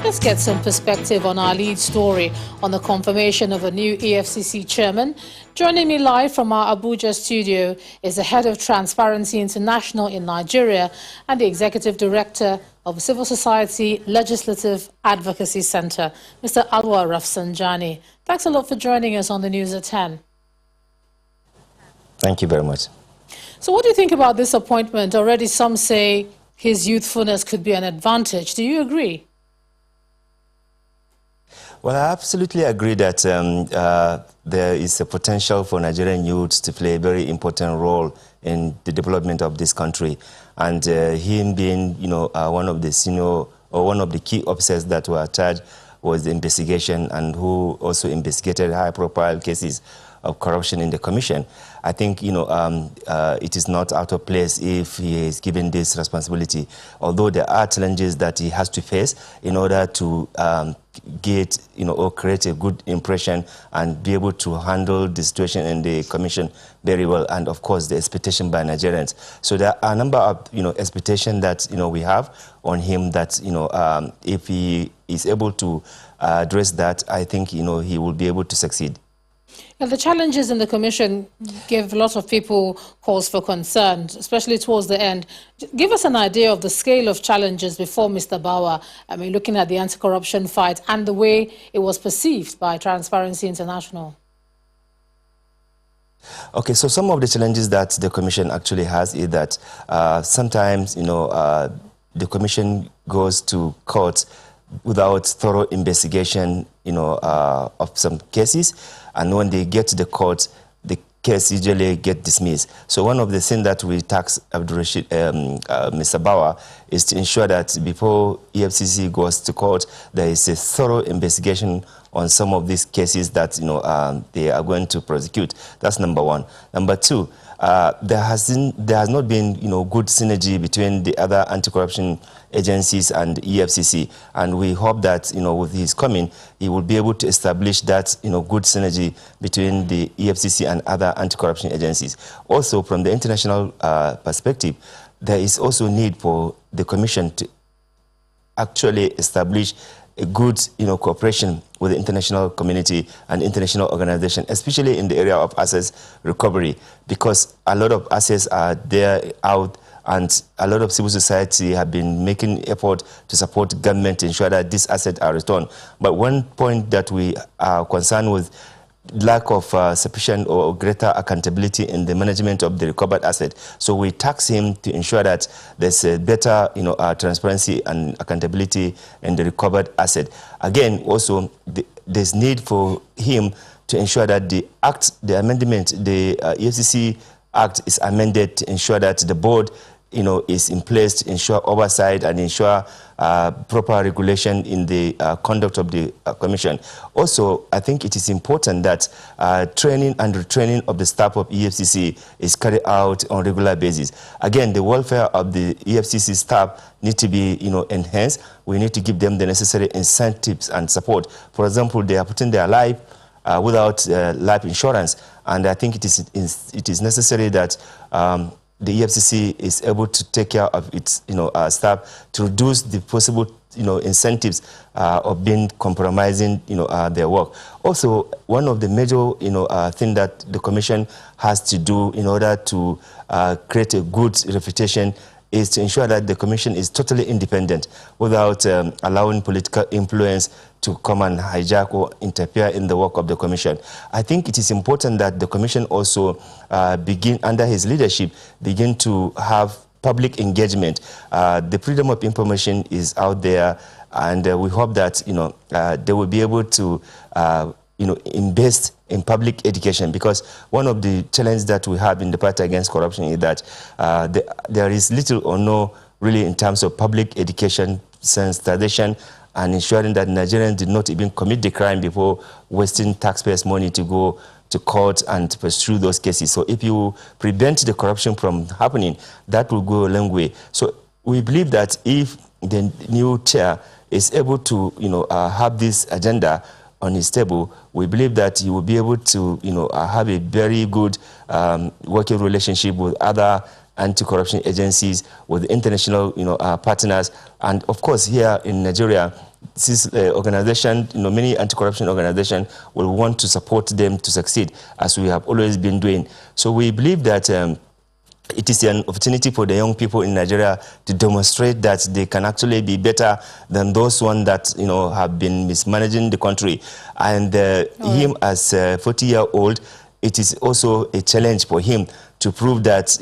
Let's get some perspective on our lead story on the confirmation of a new EFCC chairman. Joining me live from our Abuja studio is the head of Transparency International in Nigeria and the executive director of Civil Society Legislative Advocacy Center, Mr. Auwal Rafasanjani. Thanks a lot for joining us on the News at 10. Thank you very much. So what do you think about this appointment? Already some say his youthfulness could be an advantage. Do you agree? Well, I absolutely agree that there is a potential for Nigerian youths to play a very important role in the development of this country. And him being, one of the senior or one of the key officers that were charged was the investigation and who also investigated high-profile cases of corruption in the commission. I think, it is not out of place if he is given this responsibility, although there are challenges that he has to face in order to get, or create a good impression and be able to handle the situation in the commission very well, and of course the expectation by Nigerians. So there are a number of, expectations that, we have on him that, if he is able to address that, I think, he will be able to succeed. Now, the challenges in the commission give a lot of people cause for concern, especially towards the end. Give us an idea of the scale of challenges before Mr. Bawa, looking at the anti-corruption fight and the way it was perceived by Transparency International. Okay, so some of the challenges that the commission actually has is that sometimes, the commission goes to court without thorough investigation, of some cases. And when they get to the court, the case usually get dismissed. So one of the things that we task Mr. Bawa is to ensure that before EFCC goes to court, there is a thorough investigation on some of these cases that they are going to prosecute. That's number one. Number two, there has not been good synergy between the other anti-corruption agencies and EFCC, and we hope that with his coming, he will be able to establish that good synergy between the EFCC and other anti-corruption agencies. Also, from the international perspective, there is also need for the commission to actually establish a good cooperation with the international community and international organization, especially in the area of assets recovery, because a lot of assets are there out, and a lot of civil society have been making effort to support government to ensure that these assets are returned. But one point that we are concerned with, lack of sufficient or greater accountability in the management of the recovered asset. So we task him to ensure that there's a better, transparency and accountability in the recovered asset. Again, also, there's need for him to ensure that the amendment, the EFCC Act is amended to ensure that the board is in place to ensure oversight and ensure proper regulation in the conduct of the commission. Also, I think it is important that training and retraining of the staff of EFCC is carried out on a regular basis. Again, the welfare of the EFCC staff need to be enhanced. We need to give them the necessary incentives and support. For example, they are putting their life without life insurance, and I think it is necessary that the EFCC is able to take care of its staff to reduce the possible incentives of being compromising their work. Also, one of the major thing that the commission has to do in order to create a good reputation is to ensure that the commission is totally independent without allowing political influence to come and hijack or interfere in the work of the commission. I think it is important that the commission also begin, under his leadership, begin to have public engagement. The freedom of information is out there, and we hope that they will be able to invest in public education, because one of the challenges that we have in the fight against corruption is that there is little or no really in terms of public education, sensitization, and ensuring that Nigerians did not even commit the crime before wasting taxpayers' money to go to court and to pursue those cases. So if you prevent the corruption from happening, that will go a long way. So we believe that if the new chair is able to have this agenda on his table, we believe that he will be able to have a very good working relationship with other anti-corruption agencies, with international partners, and of course here in Nigeria this organization, many anti-corruption organizations will want to support them to succeed, as we have always been doing. So we believe that it is an opportunity for the young people in Nigeria to demonstrate that they can actually be better than those ones that have been mismanaging the country. And him as a 40-year-old, it is also a challenge for him to prove that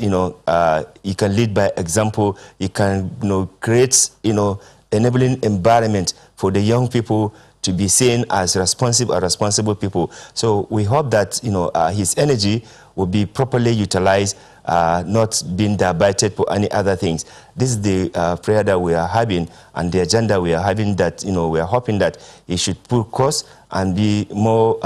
he can lead by example. He can create enabling environment for the young people to be seen as responsible people. So we hope that his energy will be properly utilized, not being diverted for any other things. This is the prayer that we are having and the agenda we are having, that we are hoping that he should put course and be more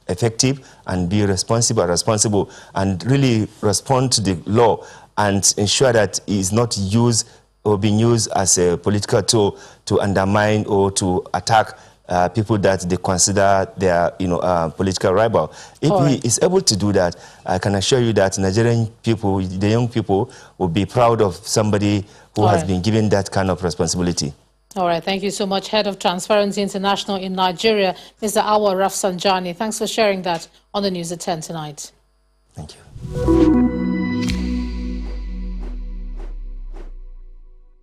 effective and be responsible and really respond to the law and ensure that he is not used or being used as a political tool to undermine or to attack people that they consider their political rival. If he is able to do that, I can assure you that Nigerian people, the young people, will be proud of somebody who has been given that kind of responsibility. All right, thank you so much, Head of Transparency International in Nigeria, Mr. Auwal Rafasanjani. Thanks for sharing that on the News at 10 tonight. Thank you.